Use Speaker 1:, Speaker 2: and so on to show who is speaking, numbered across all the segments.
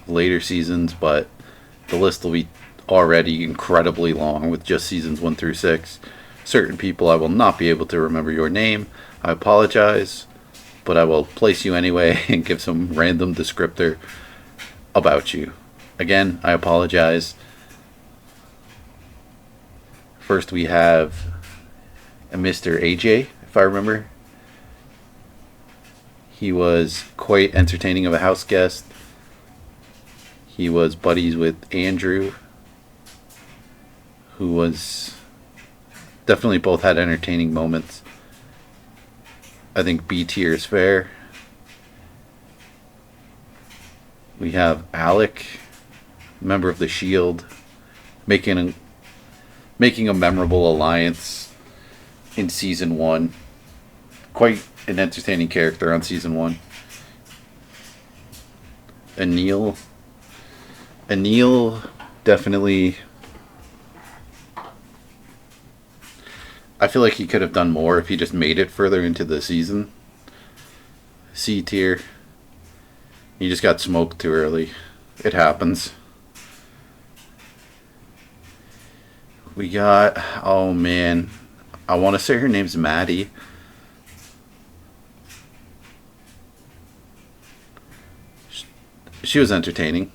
Speaker 1: later seasons, but the list will be already incredibly long with just seasons 1 through 6. Certain people I will not be able to remember your name. I apologize, but I will place you anyway and give some random descriptor about you. Again, I apologize. First, we have a Mr. AJ, if I remember. He was quite entertaining of a house guest. He was buddies with Andrew, who was definitely both had entertaining moments. I think B tier is fair. We have Alec, member of the Shield, making a memorable alliance in season 1. Quite an entertaining character on season 1. Anil definitely. I feel like he could have done more if he just made it further into the season. C tier. He just got smoked too early. It happens. We got, oh man, I want to say her name's Maddie. She was entertaining.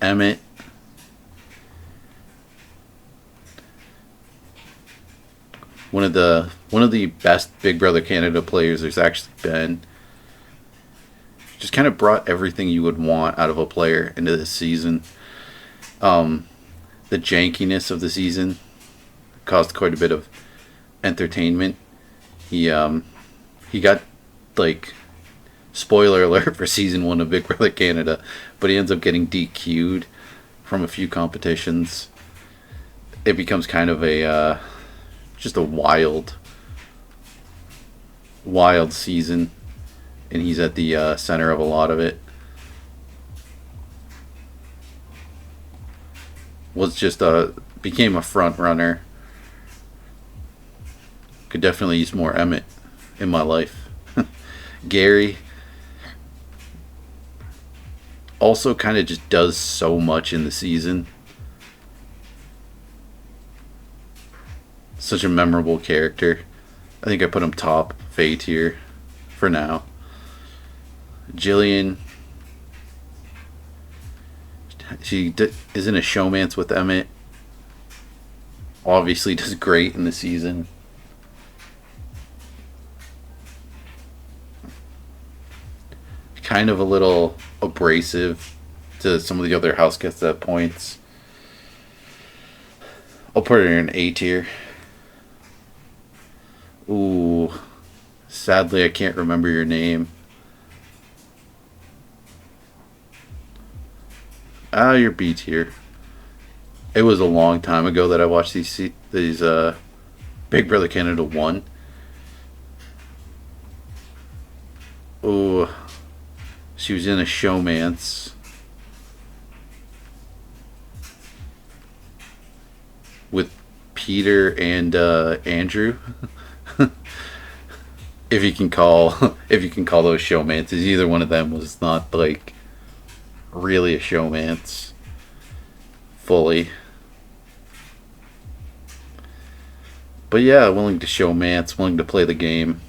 Speaker 1: Emmett. One of the best Big Brother Canada players there's actually been. Just kind of brought everything you would want out of a player into this season. The jankiness of the season caused quite a bit of entertainment. He got, like, spoiler alert for season 1 of Big Brother Canada, but he ends up getting DQ'd from a few competitions. It becomes kind of a just a wild season, and he's at the center of a lot of it. Was just became a front runner. Could definitely use more Emmett in my life. Gary also kind of just does so much in the season. Such a memorable character. I think I put him top Faye tier for now. Jillian, she is in a showmance with Emmett. Obviously does great in the season. Kind of a little abrasive to some of the other house guests at points. I'll put her in A tier. Ooh, sadly I can't remember your name. You're B tier. It was a long time ago that I watched these Big Brother Canada 1. Ooh, she was in a showmance with Peter and Andrew. if you can call those showmances, either one of them was not like really a showmance fully. But yeah, willing to showmance, willing to play the game.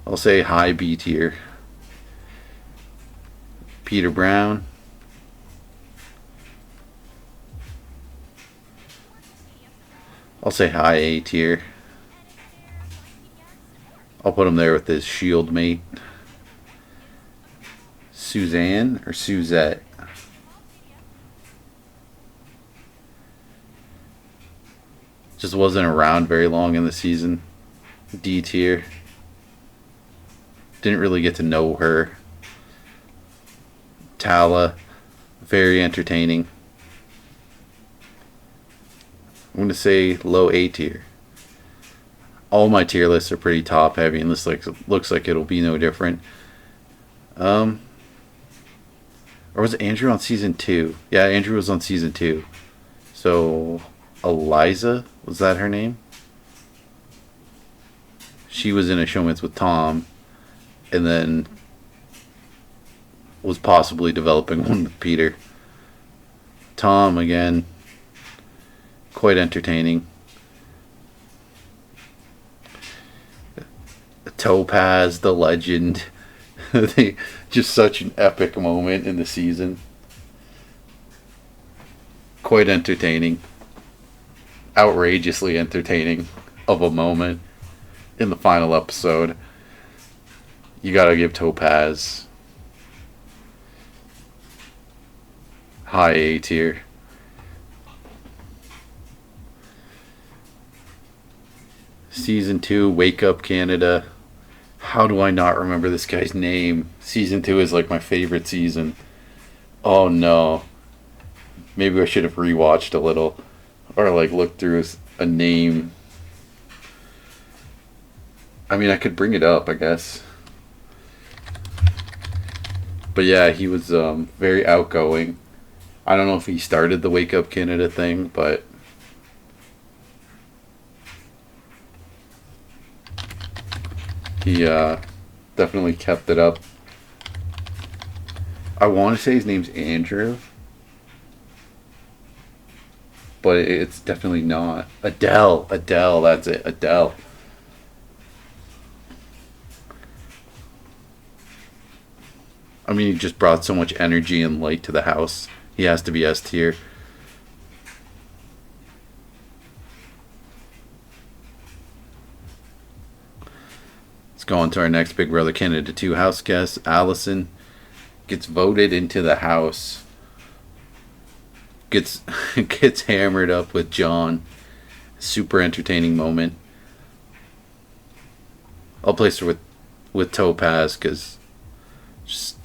Speaker 1: I'll say high B tier. Peter Brown. I'll say high A tier. I'll put him there with his shield mate. Suzanne or Suzette? Just wasn't around very long in the season. D tier. Didn't really get to know her. Tala, very entertaining. I'm going to say low A tier. All my tier lists are pretty top heavy, and this looks like it'll be no different. Or was it Andrew on season 2? Yeah, Andrew was on season 2. So, Eliza, was that her name? She was in a showmance with Tom, and then was possibly developing one with Peter. Tom, again, quite entertaining. Topaz, the legend. Just such an epic moment in the season. Quite entertaining. Outrageously entertaining of a moment in the final episode. You gotta give Topaz high A tier. Season 2, Wake Up Canada. How do I not remember this guy's name? Season 2 is like my favorite season. Oh no. Maybe I should have rewatched a little. Or like looked through a name. I mean, I could bring it up, I guess. But yeah, he was very outgoing. I don't know if he started the Wake Up Canada thing, but he definitely kept it up. I want to say his name's Andrew, but it's definitely not. Adele, that's it, Adele. I mean, he just brought so much energy and light to the house. He has to be S tier. Let's go on to our next Big Brother Canada 2 house guest. Allison gets voted into the house. Gets hammered up with John. Super entertaining moment. I'll place her with Topaz because just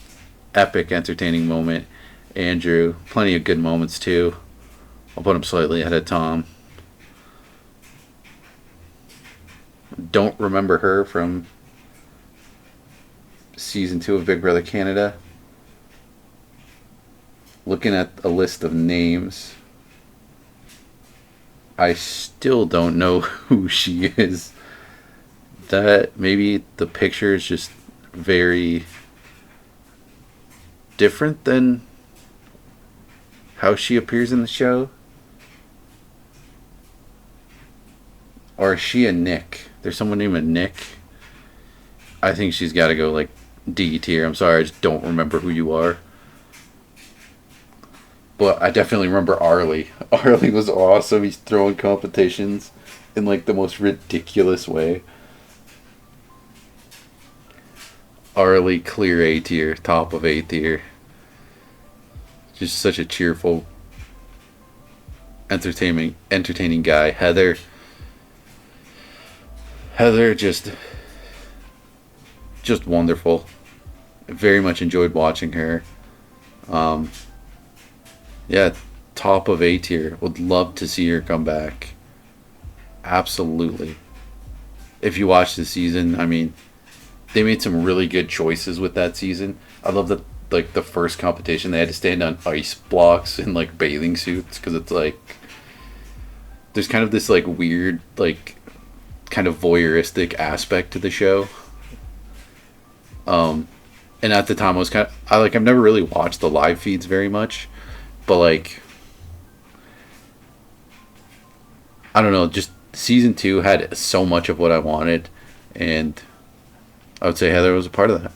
Speaker 1: epic entertaining moment. Andrew, plenty of good moments too. I'll put him slightly ahead of Tom. Don't remember her from season 2 of Big Brother Canada. Looking at a list of names, I still don't know who she is. That maybe the picture is just very different than how she appears in the show. Or is she a Nick? There's someone named a Nick. I think she's got to go like D tier. I'm sorry, I just don't remember who you are. But I definitely remember Arlie. Arlie was awesome. He's throwing competitions in like the most ridiculous way. Arlie, clear A tier, top of A tier. Just such a cheerful, entertaining guy. Heather, just wonderful. Very much enjoyed watching her. Yeah, top of A tier. Would love to see her come back. Absolutely. If you watch the season, I mean, they made some really good choices with that season. I love that, like, the first competition, they had to stand on ice blocks in, like, bathing suits, because it's, like, there's kind of this, like, weird, like, kind of voyeuristic aspect to the show. And at the time, I was kind of, I've never really watched the live feeds very much, but, like, I don't know, just season 2 had so much of what I wanted, and I would say Heather was a part of that.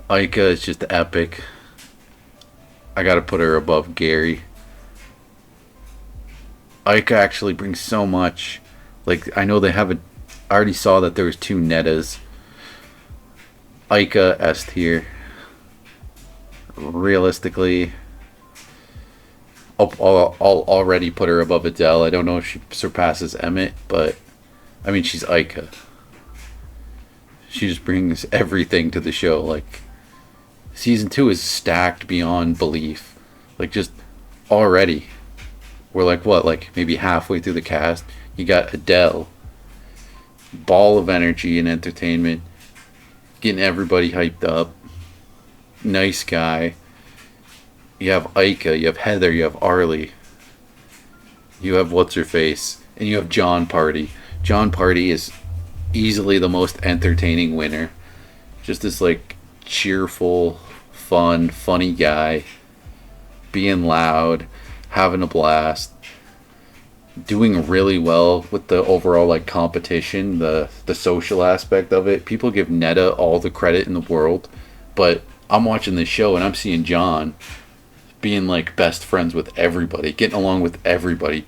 Speaker 1: Aika is just epic. I gotta put her above Gary. Aika actually brings so much. Like, I know they have I already saw that there was 2 Nettas. Aika S tier. Realistically, I'll already put her above Adele. I don't know if she surpasses Emmett, but I mean, she's Aika. She just brings everything to the show. Like, season 2 is stacked beyond belief. Like, just already, we're like, what, like maybe halfway through the cast. You got Adele, ball of energy and entertainment, getting everybody hyped up. Nice guy. You have Aika, you have Heather, you have Arlie, you have what's her face, and you have John Party. John Party is easily the most entertaining winner. Just this like cheerful, fun, funny guy, being loud, having a blast, doing really well with the overall like competition, the social aspect of it. People give Netta all the credit in the world, but I'm watching this show and I'm seeing John being like best friends with everybody, getting along with everybody,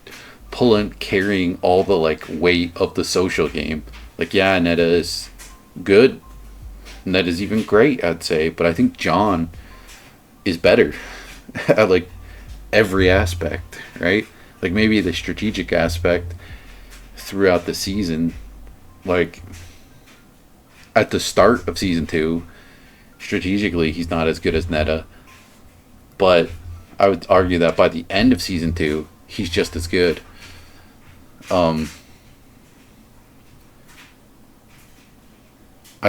Speaker 1: carrying all the like weight of the social game. Like, yeah, Netta is good. Netta is even great, I'd say, but I think John is better at like every aspect, right? Like maybe the strategic aspect throughout the season, like at the start of season 2, strategically he's not as good as Netta, but I would argue that by the end of season 2, he's just as good. I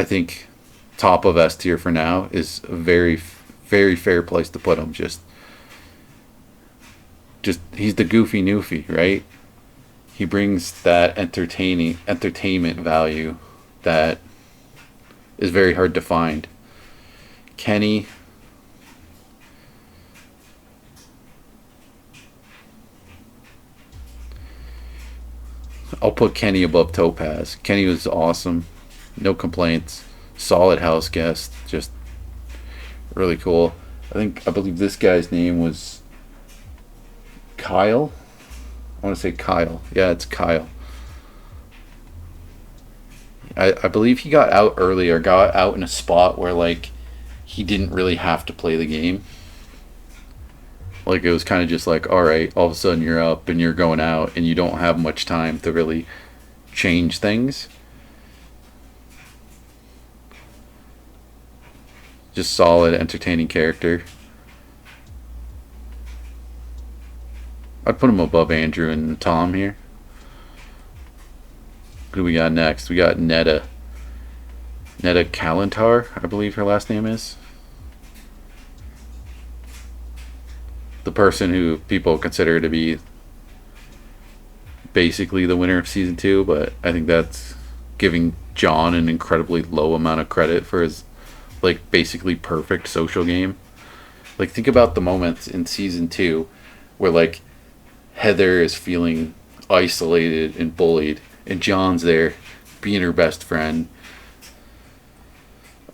Speaker 1: think top of S tier for now is a very, very fair place to put him. Just he's the goofy newfie, right? He brings that entertainment value that is very hard to find. Kenny, I'll put Kenny above Topaz. Kenny was awesome. No complaints. Solid house guest. Just really cool. I believe this guy's name was Kyle. I want to say Kyle. Yeah, it's Kyle. I believe he got out early or got out in a spot where like he didn't really have to play the game. Like it was kind of just like, all right, all of a sudden you're up and you're going out and you don't have much time to really change things. Just solid, entertaining character. I'd put him above Andrew and Tom here. Who do we got next? We got Netta. Netta Kalantar, I believe her last name is. The person who people consider to be basically the winner of season 2, but I think that's giving John an incredibly low amount of credit for his like basically perfect social game. Like think about the moments in season 2 where like Heather is feeling isolated and bullied and John's there being her best friend,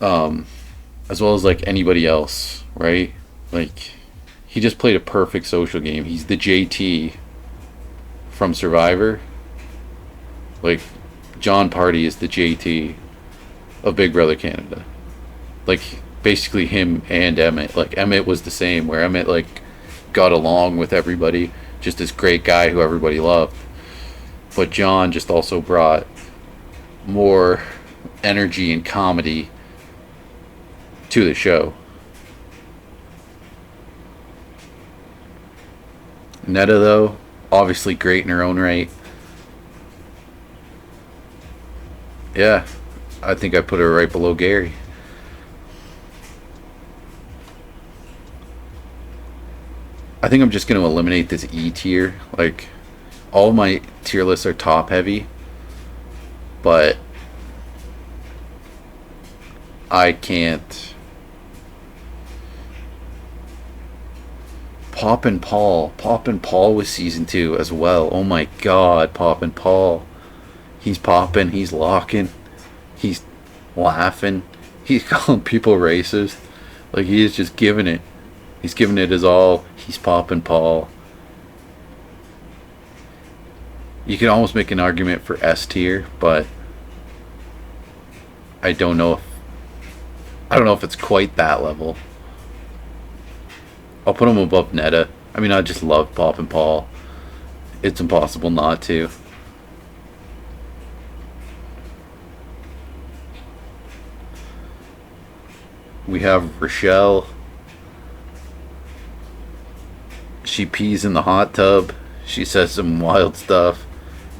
Speaker 1: as well as like anybody else, right? Like he just played a perfect social game. He's the JT from Survivor. Like John Party is the JT of Big Brother Canada. Like basically him and Emmett. Like Emmett was the same, where Emmett like got along with everybody, just this great guy who everybody loved. But John just also brought more energy and comedy to the show. Netta, though, obviously great in her own right. Yeah, I think I put her right below Gary. I think I'm just going to eliminate this E tier. Like, all my tier lists are top heavy, but I can't. Pop and Paul was season 2 as well. Oh my god, Pop and Paul. He's popping, he's locking, he's laughing, he's calling people racist. Like he is just giving it. He's giving it his all. He's Pop and Paul. You can almost make an argument for S tier, but I don't know if it's quite that level. I'll put him above Netta. I mean, I just love Pop and Paul. It's impossible not to. We have Rochelle. She pees in the hot tub. She says some wild stuff.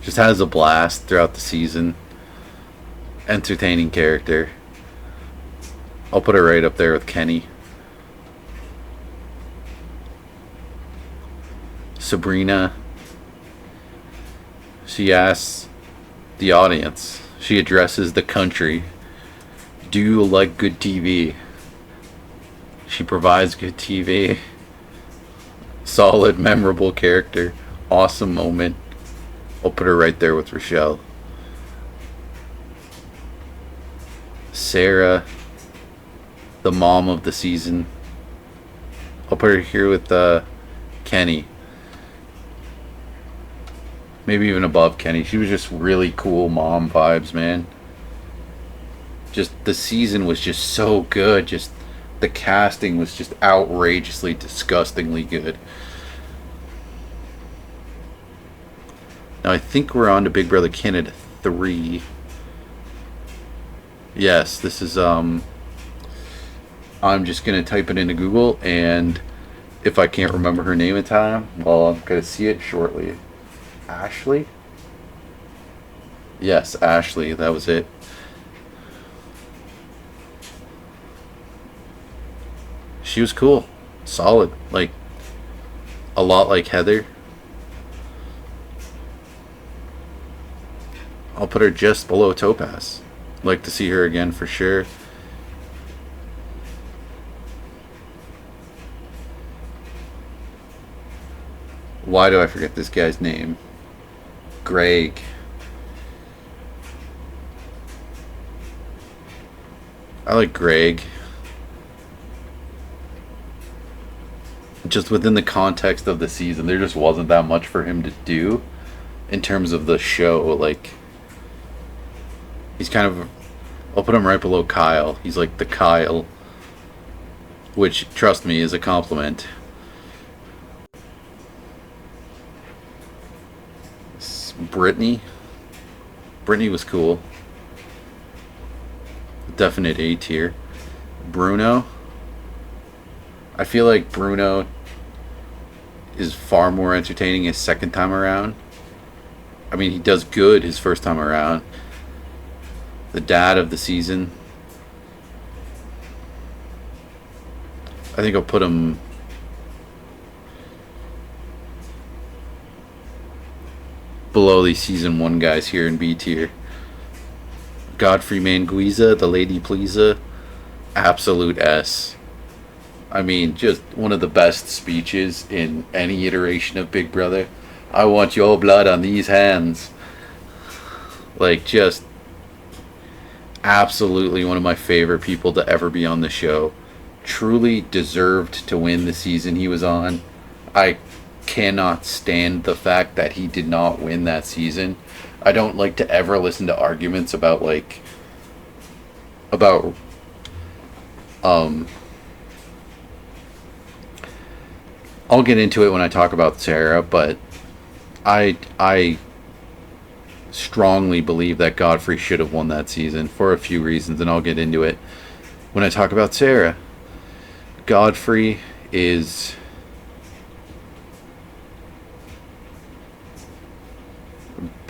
Speaker 1: Just has a blast throughout the season. Entertaining character. I'll put her right up there with Kenny. Sabrina. She asks the audience She addresses the country. Do you like good TV? She provides good TV. Solid, memorable character. Awesome moment. I'll put her right there with Rochelle. Sarah, the mom of the season. I'll put her here with Kenny. Maybe even above Kenny. She was just really cool mom vibes, man. Just the season was just so good. Just the casting was just outrageously, disgustingly good. Now I think we're on to Big Brother Canada 3. Yes, this is I'm just gonna type it into Google, and if I can't remember her name in time, well, I'm gonna see it shortly. Ashley? Yes, Ashley, that was it. She was cool. Solid. Like, a lot like Heather. I'll put her just below Topaz. Like to see her again for sure. Why do I forget this guy's name? Greg. I like Greg. Just within the context of the season, there just wasn't that much for him to do in terms of the show. Like, he's kind of, I'll put him right below Kyle. He's like the Kyle, which, trust me, is a compliment. Brittany was cool. Definite A tier. Bruno, I feel like Bruno is far more entertaining his second time around. I mean, he does good his first time around. The dad of the season. I think I'll put him below the season 1 guys here in B tier. Godfrey Manguiza, the lady pleaser, absolute S. I mean, just one of the best speeches in any iteration of Big Brother. I want your blood on these hands. Like, just absolutely one of my favorite people to ever be on the show. Truly deserved to win the season he was on. I cannot stand the fact that he did not win that season. I don't like to ever listen to arguments about I'll get into it when I talk about Sarah, but I strongly believe that Godfrey should have won that season for a few reasons, and I'll get into it when I talk about Sarah. Godfrey is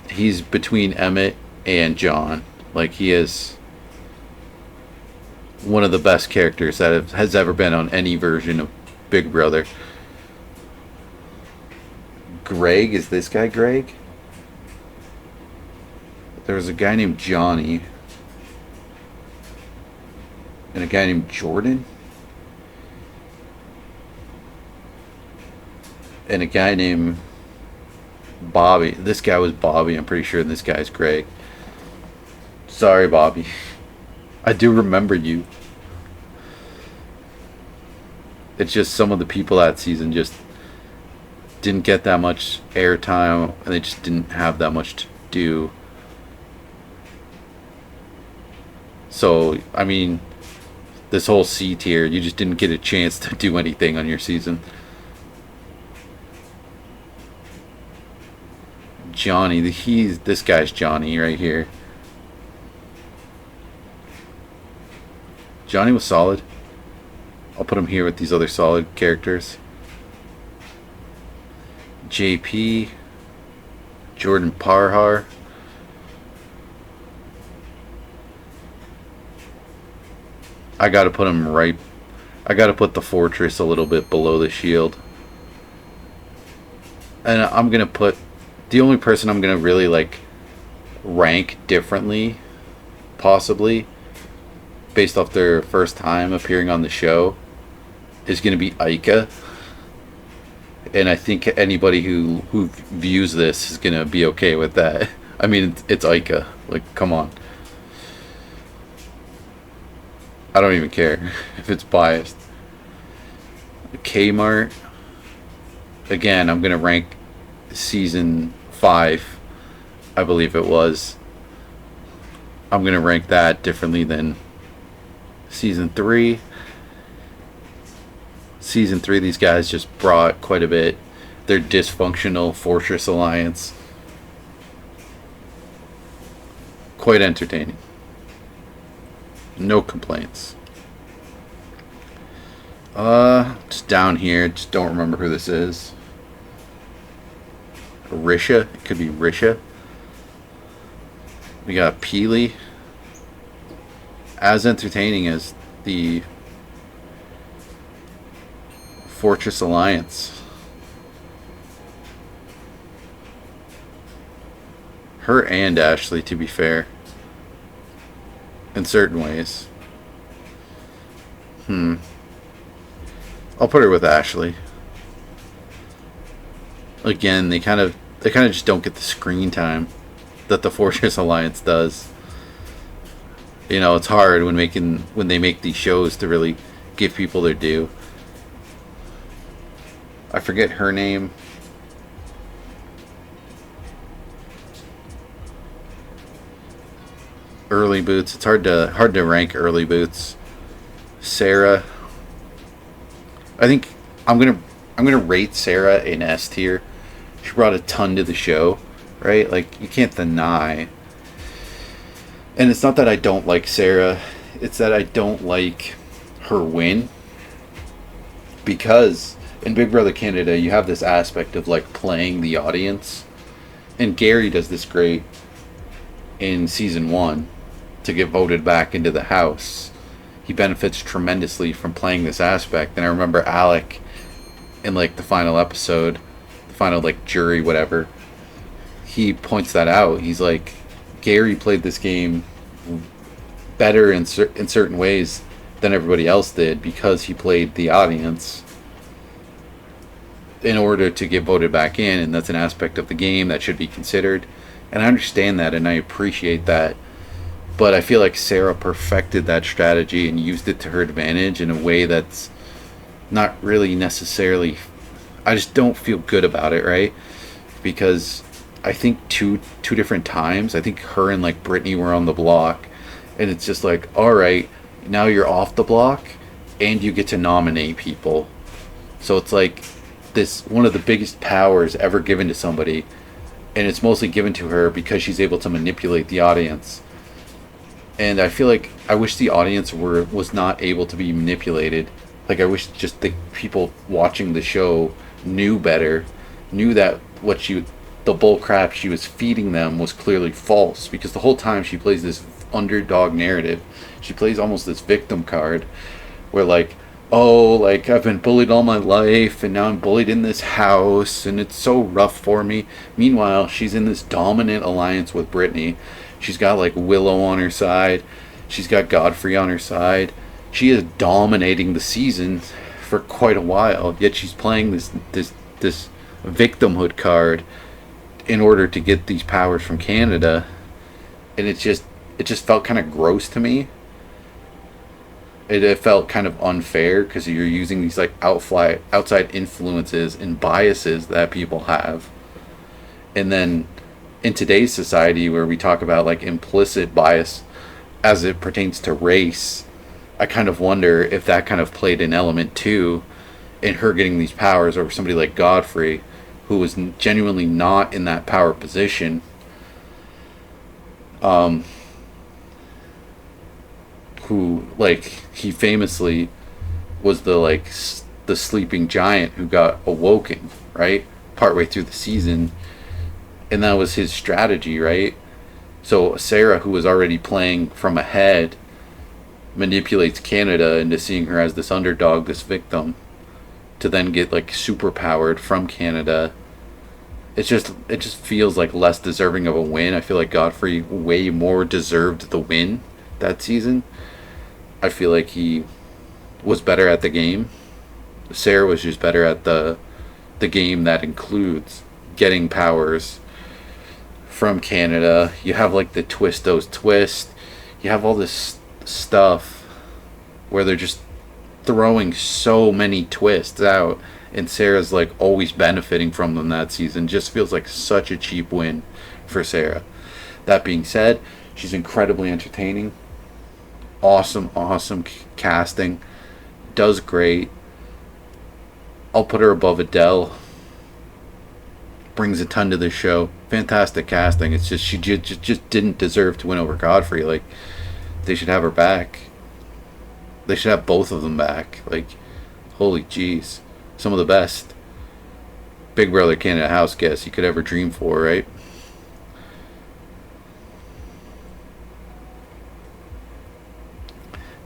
Speaker 1: he's between Emmett and John. Like, he is one of the best characters that has ever been on any version of Big Brother. Greg, is this guy Greg? There was a guy named Johnny and a guy named Jordan and a guy named Bobby. This guy was Bobby, I'm pretty sure, and this guy's Greg. Sorry, Bobby. I do remember you. It's just some of the people that season just didn't get that much airtime, and they just didn't have that much to do. So, I mean, this whole C tier, you just didn't get a chance to do anything on your season. Johnny, this guy's Johnny right here. Johnny was solid. I'll put him here with these other solid characters. JP, Jordan Parhar. I gotta put him right. I gotta put the Fortress a little bit below the Shield. And I'm gonna put the only person I'm gonna really rank differently, possibly, based off their first time appearing on the show, is going to be Ica. And I think anybody who views this is going to be okay with that. I mean, it's Ica. Like, come on. I don't even care if it's biased. Kmart. Again, I'm going to rank season 5, I believe it was. I'm going to rank that differently than season 3. Season 3, these guys just brought quite a bit. Their dysfunctional Fortress Alliance. Quite entertaining. No complaints. Just down here, just don't remember who this is. Risha, it could be Risha. We got Peely. As entertaining as the Fortress Alliance. Her and Ashley, to be fair. In certain ways. I'll put her with Ashley. Again, they kind of just don't get the screen time that the Fortress Alliance does. You know, it's hard when they make these shows to really give people their due. I forget her name. Early Boots. It's hard to rank Early Boots. Sarah. I think I'm gonna rate Sarah in S tier. She brought a ton to the show, right? Like, you can't deny. And it's not that I don't like Sarah, it's that I don't like her win. Because in Big Brother Canada, you have this aspect of like playing the audience. And Gary does this great in season 1 to get voted back into the house. He benefits tremendously from playing this aspect. And I remember Alec in like the final episode, the final like jury, whatever, he points that out. He's like, Gary played this game better in certain ways than everybody else did because he played the audience in order to get voted back in, and that's an aspect of the game that should be considered. And I understand that and I appreciate that. But I feel like Sarah perfected that strategy and used it to her advantage in a way that's not really necessarily... I just don't feel good about it, right? Because I think two different times, I think her and like Brittany were on the block, and it's just like, alright, now you're off the block and you get to nominate people. So it's like this, one of the biggest powers ever given to somebody, and it's mostly given to her because she's able to manipulate the audience. And I feel like I wish the audience was not able to be manipulated. Like, I wish just the people watching the show knew better, knew that the bull crap she was feeding them was clearly false. Because the whole time she plays this underdog narrative, she plays almost this victim card where like, oh, like, I've been bullied all my life and now I'm bullied in this house and it's so rough for me. Meanwhile, she's in this dominant alliance with Brittany. She's got like Willow on her side. She's got Godfrey on her side. She is dominating the season for quite a while. Yet she's playing this victimhood card in order to get these powers from Canada. And it just felt kind of gross to me. It felt kind of unfair because you're using these like outside influences and biases that people have. And then in today's society where we talk about like implicit bias as it pertains to race, I kind of wonder if that kind of played an element too in her getting these powers over somebody like Godfrey, who was genuinely not in that power position. Who, like, he famously was the sleeping giant who got awoken, right? Partway through the season. And that was his strategy, right? So Sarah, who was already playing from ahead, manipulates Canada into seeing her as this underdog, this victim, to then get like super powered from Canada it just feels like less deserving of a win. I feel like Godfrey way more deserved the win that season. I feel like he was better at the game. Sarah was just better at the game that includes getting powers from Canada. You have like the twistos twist. You have all this stuff where they're just throwing so many twists out, and Sarah's like always benefiting from them that season. Just feels like such a cheap win for Sarah. That being said, she's incredibly entertaining. Awesome, awesome casting. Does great. I'll put her above Adele. Brings a ton to the show. Fantastic casting. It's just she just didn't deserve to win over Godfrey. Like, they should have her back. They should have both of them back. Like, holy jeez. Some of the best Big Brother Canada house guests you could ever dream for, right?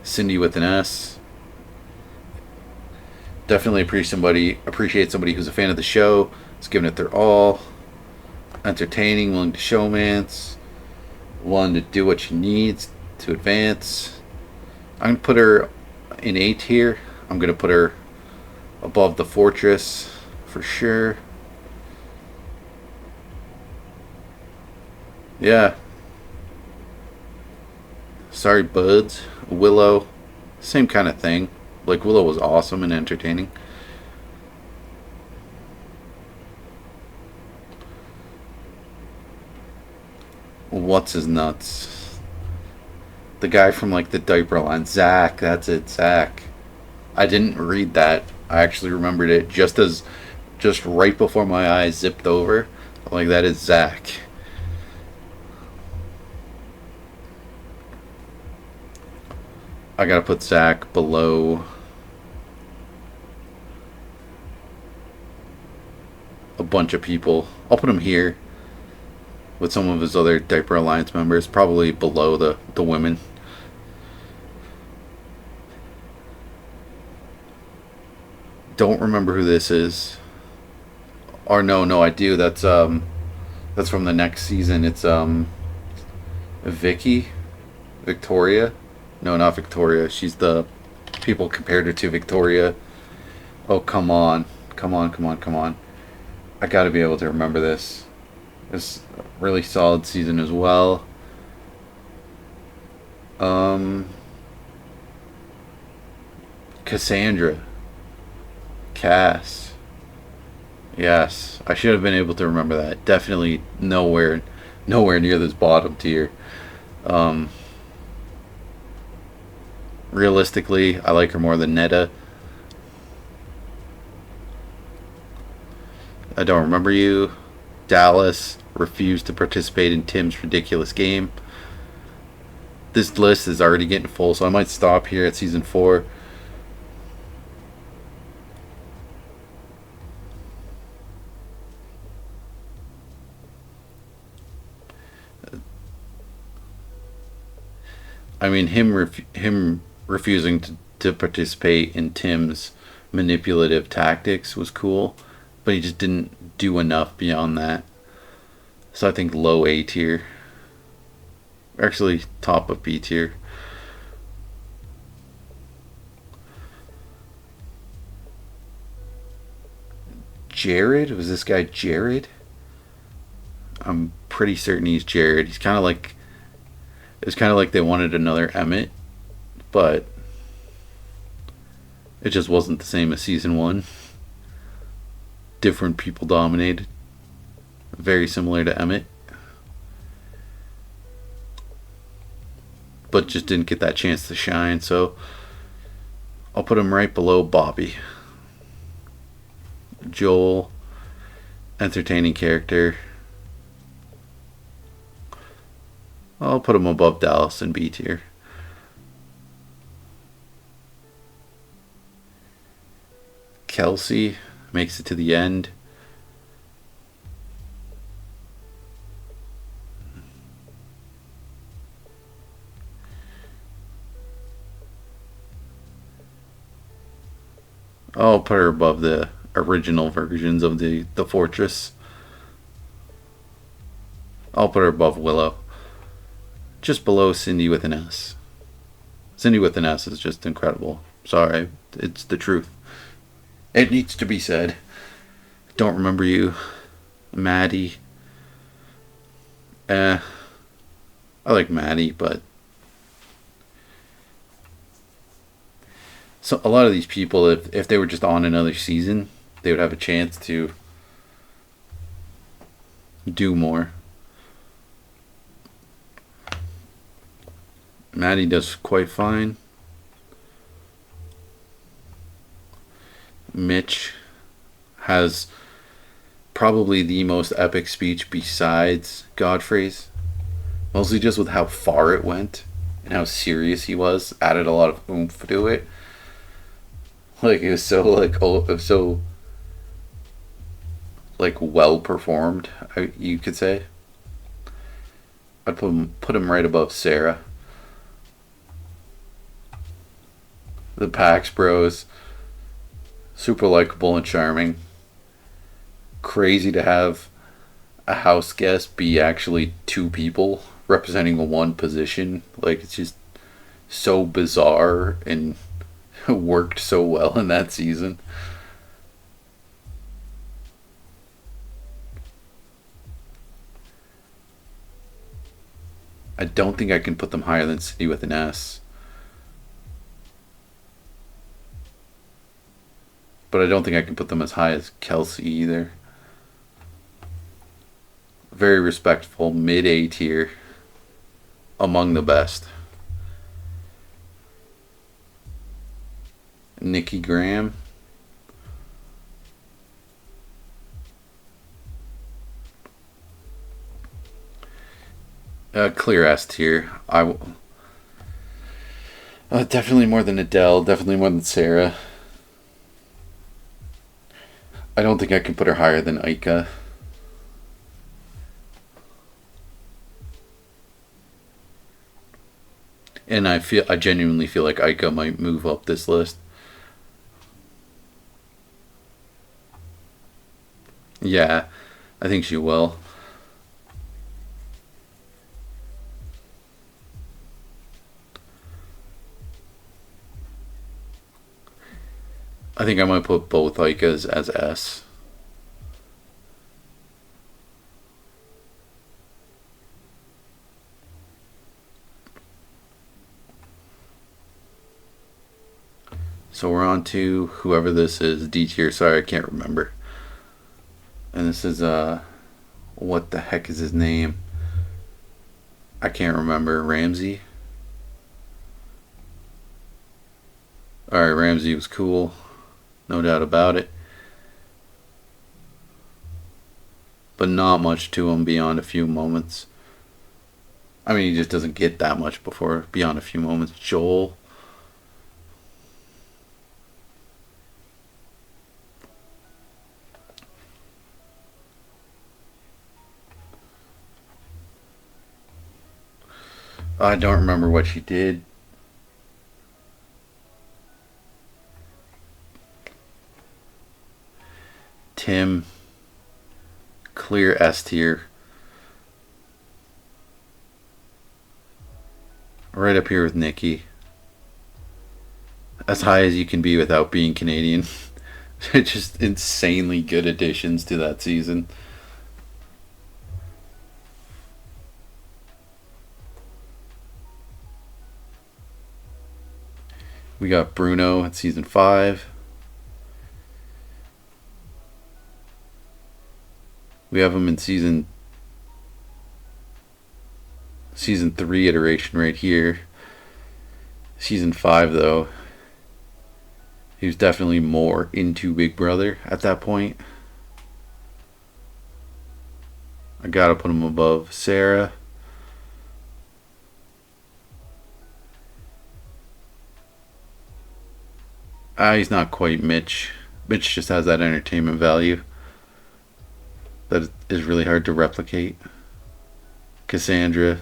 Speaker 1: Cindy with an S. Definitely appreciate somebody who's a fan of the show. Is giving it their all. Entertaining, willing to showmance, willing to do what she needs to advance. I'm gonna put her in A tier. I'm gonna put her above the Fortress for sure. Yeah. Sorry, buds. Willow, same kind of thing. Like, Willow was awesome and entertaining. What's his nuts? The guy from like the diaper line, Zach. That's it, Zach. I didn't read that. I actually remembered it just right before my eyes zipped over. Like, that is Zach. I gotta put Zach below a bunch of people. I'll put him here with some of his other Diaper Alliance members, probably below the women. Don't remember who this is. Or no, I do. That's from the next season. It's Vicky, Victoria. No, not Victoria. She's the people compared her to Victoria. Oh, come on. I gotta be able to remember this. It's a really solid season as well. Cassandra. Cass. Yes, I should have been able to remember that. Definitely nowhere near this bottom tier. Um, Realistically, I like her more than Netta. I don't remember you. Dallas refused to participate in Tim's ridiculous game. This list is already getting full, so I might stop here at season 4. I mean, him refusing to participate in Tim's manipulative tactics was cool, but he just didn't do enough beyond that. So I think low A tier. Actually, top of B tier. Jared? Was this guy Jared? I'm pretty certain he's Jared. He's kind of like. It's kind of like they wanted another Emmett, but it just wasn't the same as season 1. Different people dominated. Very similar to Emmett, but just didn't get that chance to shine. So I'll put him right below Bobby. Joel, entertaining character. I'll put him above Dallas in B tier. Kelsey makes it to the end. I'll put her above the original versions of the Fortress. I'll put her above Willow. Just below Cindy with an S. Cindy with an S is just incredible. Sorry, it's the truth. It needs to be said. Don't remember you. Maddie. I like Maddie, but so a lot of these people, if they were just on another season, they would have a chance to do more. Maddie does quite fine. Mitch has probably the most epic speech besides Godfrey's. Mostly just with how far it went and how serious he was. Added a lot of oomph to it. Like, it was so, like, it was so, like, well performed, you could say. I'd put him right above Sarah. The Pax Bros, super likable and charming. Crazy to have a house guest be actually two people representing the one position. Like, it's just so bizarre and worked so well in that season. I don't think I can put them higher than City with an S. But I don't think I can put them as high as Kelsey either. Very respectful, mid A tier. Among the best. Nikki Graham. Clear S tier. Definitely more than Adele. Definitely more than Sarah. I don't think I can put her higher than Aika. And I genuinely feel like Aika might move up this list. Yeah, I think she will. I think I might put both Aikas as S. So we're on to whoever this is, D tier. Sorry, I can't remember. And this is what the heck is his name? I can't remember. Ramsey. All right, Ramsey was cool, no doubt about it. But not much to him beyond a few moments. I mean, he just doesn't get that much before beyond a few moments. Joel. I don't remember what she did. Tim. Clear S tier. Right up here with Nikki. As high as you can be without being Canadian. Just insanely good additions to that season. We got Bruno at season 5. We have him in season 3 iteration right here. Season 5 though, he was definitely more into Big Brother at that point. I gotta put him above Sarah. He's not quite Mitch. Mitch just has that entertainment value that is really hard to replicate. Cassandra,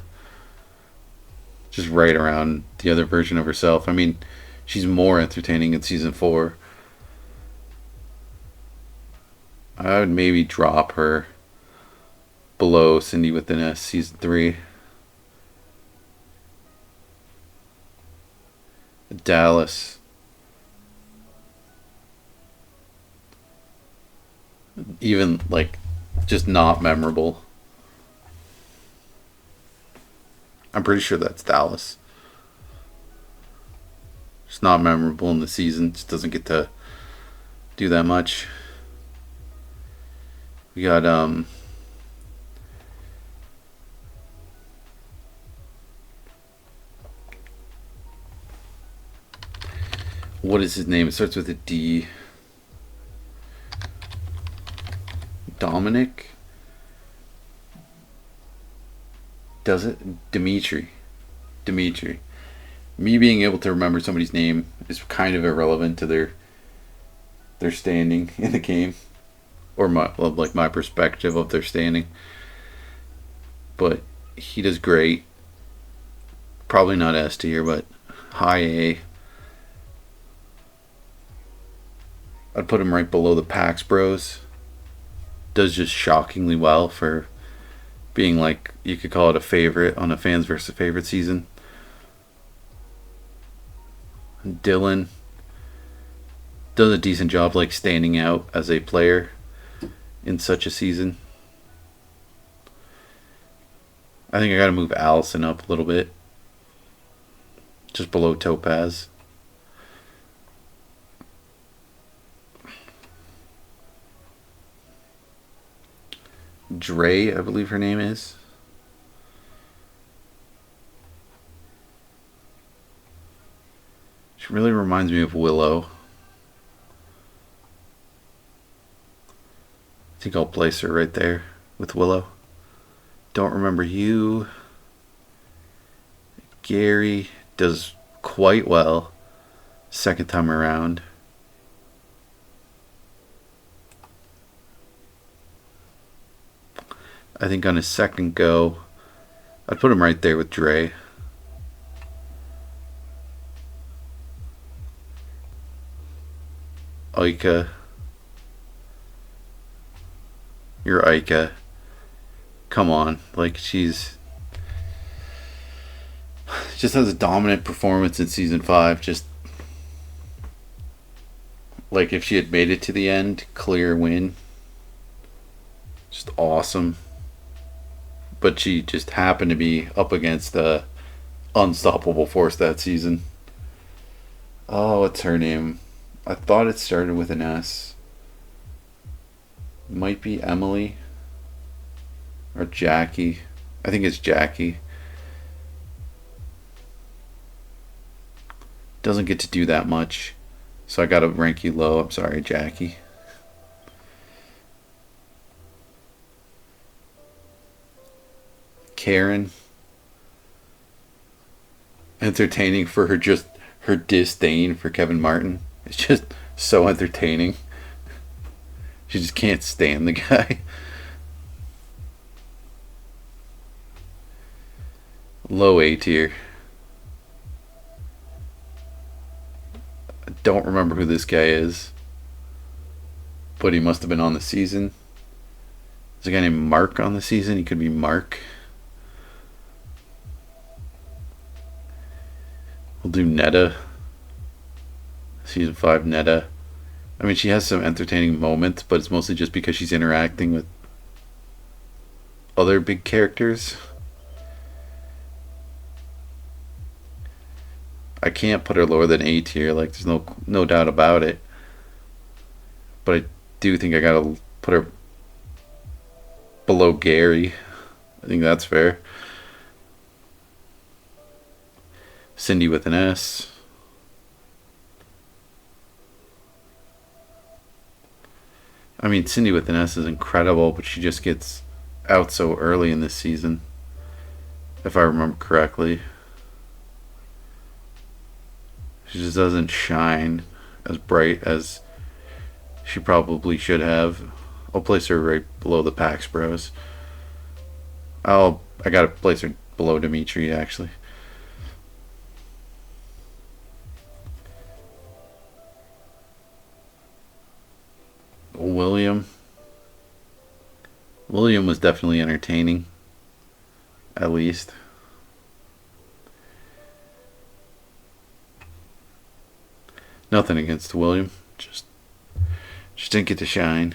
Speaker 1: just right around the other version of herself. I mean, she's more entertaining in season 4. I would maybe drop her below Cindy with an S, season 3. Dallas. Even, like, just not memorable. I'm pretty sure that's Dallas. It's not memorable in the season. Just doesn't get to do that much. We got what is his name? It starts with a D. Dominic? Does it? Dimitri. Me being able to remember somebody's name is kind of irrelevant to their standing in the game, or my perspective of their standing. But he does great. Probably not S tier, but high A. I'd put him right below the Pax Bros. Does just shockingly well for being, like, you could call it a favorite on a fans versus favorite season. Dylan does a decent job, like, standing out as a player in such a season. I think I gotta move Allison up a little bit, just below Topaz. Dre, I believe her name is. She really reminds me of Willow. I think I'll place her right there with Willow. Don't remember you. Gary does quite well second time around. I think on his second go, I'd put him right there with Dre. Ika. You're Ika. Come on. Like, she's just has a dominant performance in season 5. Just like, if she had made it to the end, clear win. Just awesome. But she just happened to be up against the unstoppable force that season. Oh, what's her name? I thought it started with an S. Might be Emily. Or Jackie. I think it's Jackie. Doesn't get to do that much. So I gotta rank you low. I'm sorry, Jackie. Karen. Entertaining for her disdain for Kevin Martin. It's just so entertaining. She just can't stand the guy. Low A tier. I don't remember who this guy is, but he must have been on the season. There's a guy named Mark on the season. He could be Mark. We'll do Netta. Season 5 Netta. I mean, she has some entertaining moments, but it's mostly just because she's interacting with other big characters. I can't put her lower than A tier. Like, there's no doubt about it. But I do think I gotta put her below Gary. I think that's fair. Cindy with an S. I mean, Cindy with an S is incredible, but she just gets out so early in this season, if I remember correctly. She just doesn't shine as bright as she probably should have. I'll place her right below the Pax Bros. I gotta place her below Dimitri, actually. William was definitely entertaining, at least. Nothing against William, just didn't get to shine.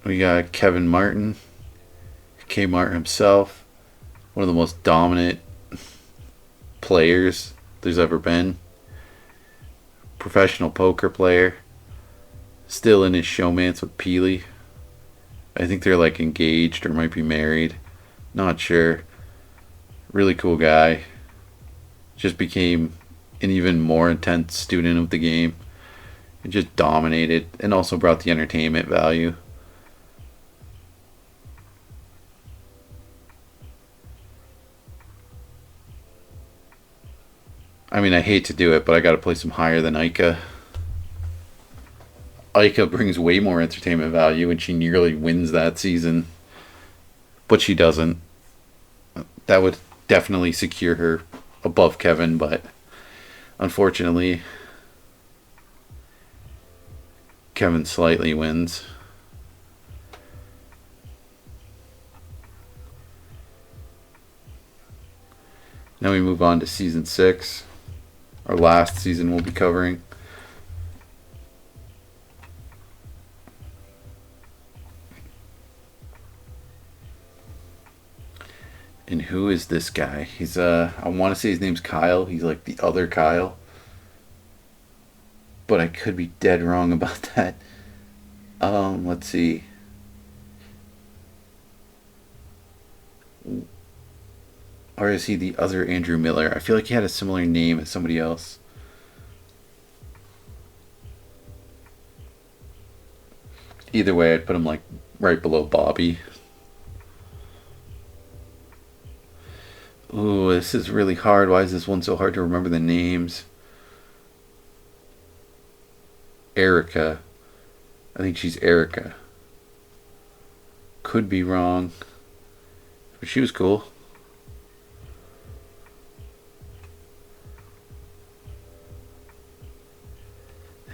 Speaker 1: We got Kevin Martin, Kmart himself, one of the most dominant players there's ever been. Professional poker player, still in his showmance with Peely. I think they're like engaged or might be married. Not sure. Really cool guy. Just became an even more intense student of the game. It just dominated and also brought the entertainment value. I mean, I hate to do it, but I got to place him higher than Ica. Ica brings way more entertainment value, and she nearly wins that season, but she doesn't. That would definitely secure her above Kevin, but unfortunately, Kevin slightly wins. Now we move on to season 6. Our last season we'll be covering. And who is this guy? He's I want to say his name's Kyle. He's like the other Kyle. But I could be dead wrong about that. Let's see. Or is he the other Andrew Miller? I feel like he had a similar name as somebody else. Either way, I'd put him like right below Bobby. Ooh, this is really hard. Why is this one so hard to remember the names? Erica. I think she's Erica. Could be wrong. But she was cool.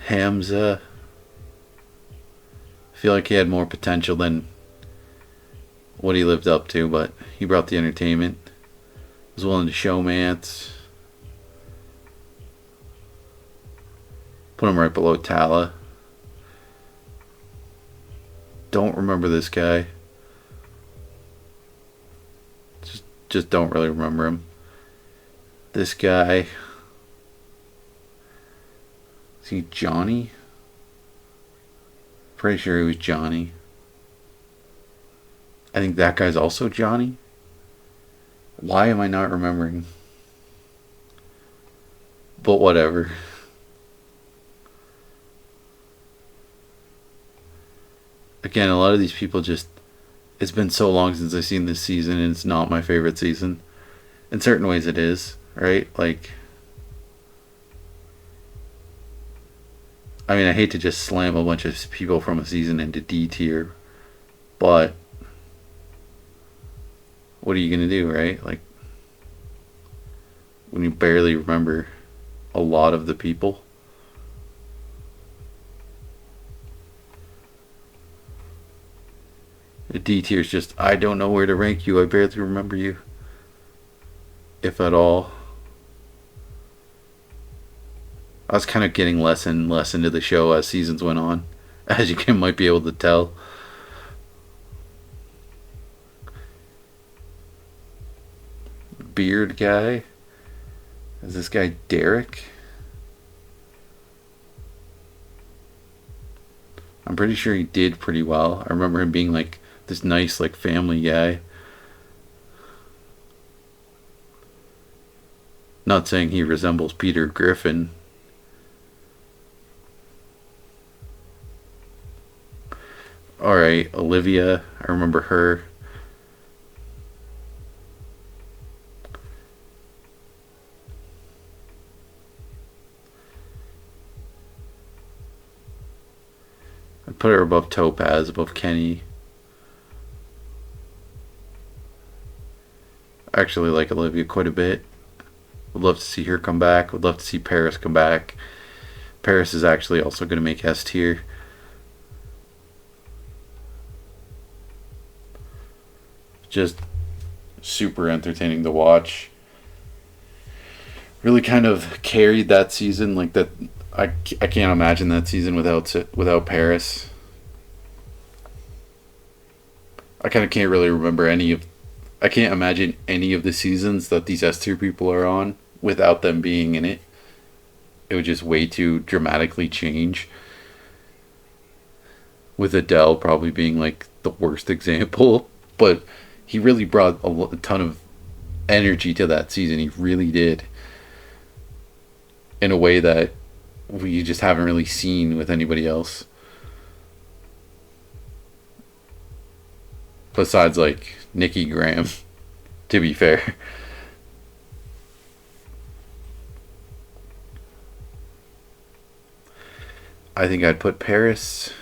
Speaker 1: Hamza. I feel like he had more potential than what he lived up to, but he brought the entertainment. Was willing to showmance. Put him right below Tala. Don't remember this guy. Just don't really remember him. This guy. Is he Johnny? Pretty sure he was Johnny. I think that guy's also Johnny. Why am I not remembering? But whatever. Again, a lot of these people just... It's been so long since I've seen this season, and it's not my favorite season. In certain ways it is, right? Like... I mean, I hate to just slam a bunch of people from a season into D tier, but what are you going to do, right? Like, when you barely remember a lot of the people. The D tier is just, I don't know where to rank you, I barely remember you, if at all. I was kind of getting less and less into the show as seasons went on, as you might be able to tell. Beard guy. Is this guy Derek? I'm pretty sure he did pretty well. I remember him being like this nice like family guy. Not saying he resembles Peter Griffin. Alright, Olivia. I remember her. I'd put her above Topaz, above Kenny. actually like Olivia quite a bit. Would love to see her come back. Would love to see Paris come back. Paris is actually also going to make S tier. Just super entertaining to watch. Really kind of carried that season. Like that, I can't imagine that season without Paris. I kind of can't really remember any of. I can't imagine any of the seasons that these S tier people are on without them being in it. It would just way too dramatically change. With Adele probably being like the worst example, but he really brought a ton of energy to that season. He really did. In a way that we just haven't really seen with anybody else. Besides, like, Nikki Graham, to be fair. I think I'd put Paris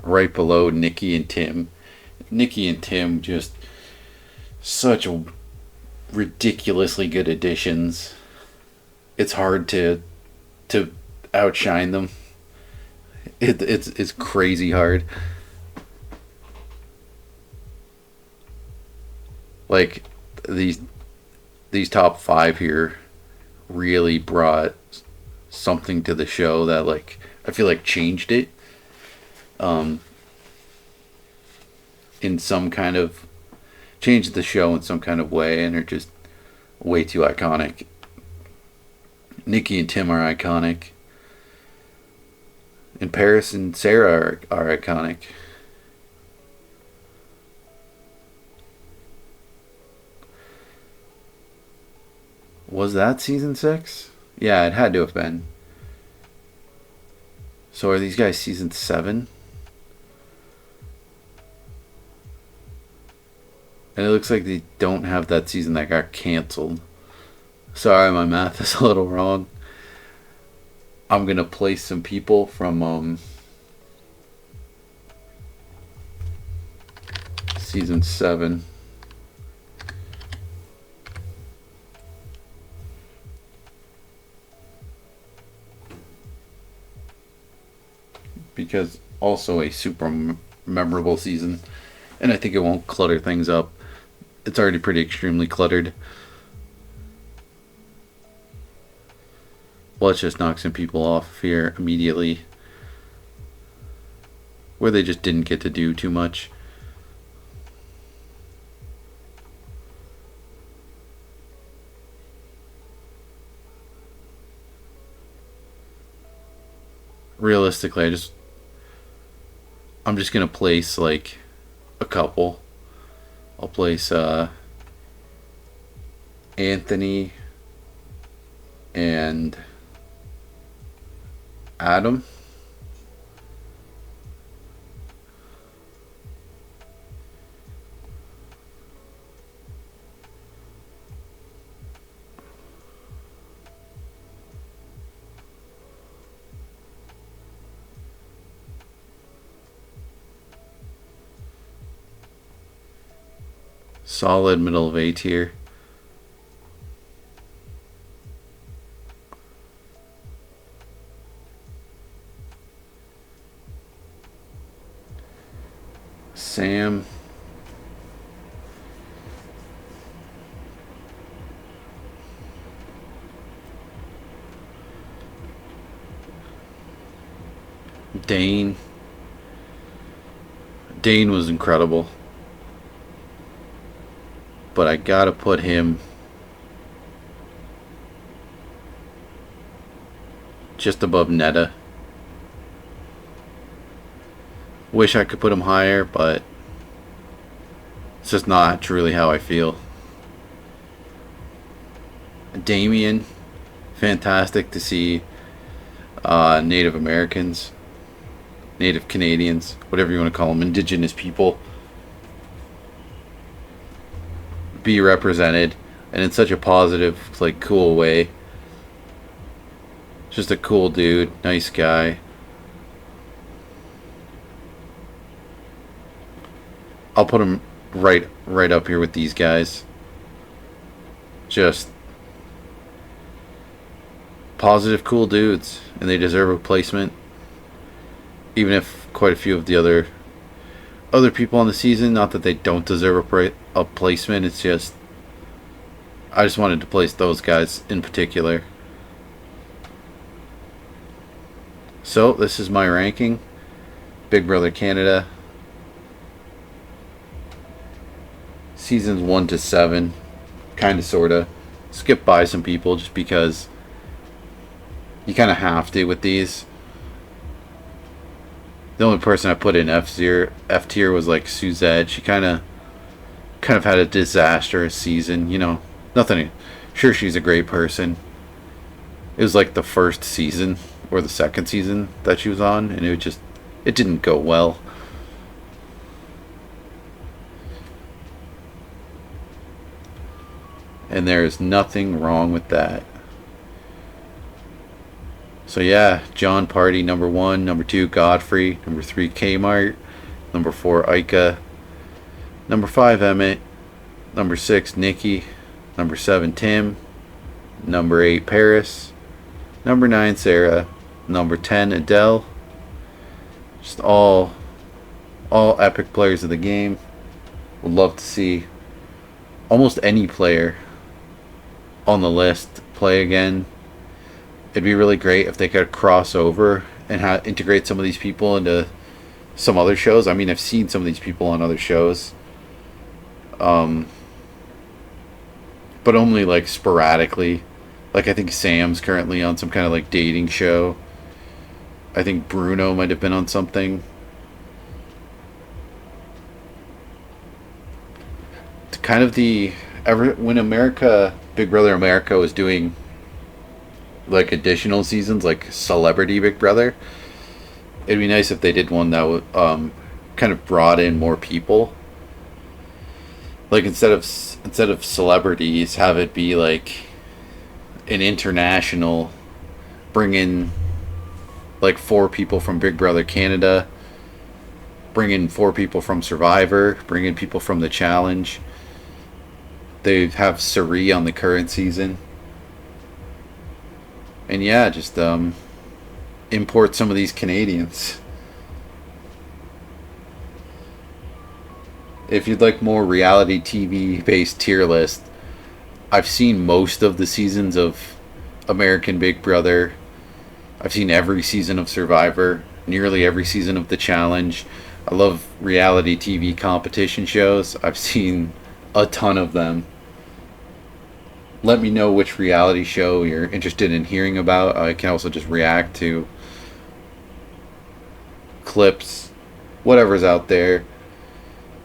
Speaker 1: right below Nikki and Tim. Nikki and Tim, just such a ridiculously good additions. It's hard to outshine them. It's crazy hard. Like these top five here really brought something to the show that, like, I feel like changed it. In some kind of changed the show in some kind of way, and are just way too iconic. Nikki and Tim are iconic. And Paris and Sarah are iconic. Was that season 6? Yeah, it had to have been. So are these guys season 7? And it looks like they don't have that season that got canceled. Sorry, my math is a little wrong. I'm going to place some people from season 7. Because also a super memorable season. And I think it won't clutter things up. It's already pretty extremely cluttered. Let's just knock some people off here immediately. Where they just didn't get to do too much. Realistically, I'm just gonna place like a couple. I'll place Anthony and Adam. Solid middle of A tier. Sam. Dane. Dane was incredible. But I gotta put him just above Netta. Wish I could put him higher, but it's just not truly how I feel. Damien, fantastic to see Native Americans, Native Canadians, whatever you want to call them, Indigenous people, be represented, and in such a positive, like, cool way. Just a cool dude, nice guy. I'll put him right up here with these guys. Just positive, cool dudes, and they deserve a placement. Even if quite a few of the other people on the season, not that they don't deserve a placement, it's just I just wanted to place those guys in particular. So this is my ranking. Big Brother Canada, seasons 1 to 7, kind of sorta. Skip by some people just because you kind of have to with these. The only person I put in F tier was like Suzette. She kind of had a disastrous season. Nothing. Sure, she's a great person. It was like the first season or the second season that she was on, and it didn't go well. And there is nothing wrong with that. So yeah, John Party, number 1. Number 2, Godfrey. Number 3, Kmart. Number 4, Ica. Number 5, Emmett. Number 6, Nikki. Number 7, Tim. Number 8, Paris. Number 9, Sarah. Number 10, Adele. Just all epic players of the game. Would love to see almost any player on the list play again. It'd be really great if they could cross over and integrate some of these people into some other shows. I mean, I've seen some of these people on other shows, but only like sporadically. Like I think Sam's currently on some kind of like dating show. I think Bruno might have been on something. It's kind of when Big Brother America was doing like additional seasons, like Celebrity Big Brother, it'd be nice if they did one that would kind of brought in more people. Like instead of celebrities, have it be like an international, bring in like 4 people from Big Brother Canada, bring in 4 people from Survivor, bring in people from the Challenge. They have Suri on the current season. And yeah, just import some of these Canadians. If you'd like more reality TV based tier list, I've seen most of the seasons of American Big Brother. I've seen every season of Survivor, nearly every season of The Challenge. I love reality TV competition shows. I've seen a ton of them. Let me know which reality show you're interested in hearing about. I can also just react to clips, whatever's out there.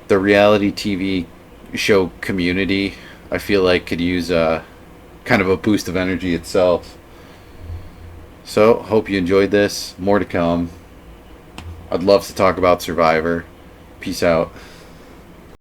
Speaker 1: The reality TV show community, I feel like, could use kind of a boost of energy itself. So, hope you enjoyed this. More to come. I'd love to talk about Survivor. Peace out.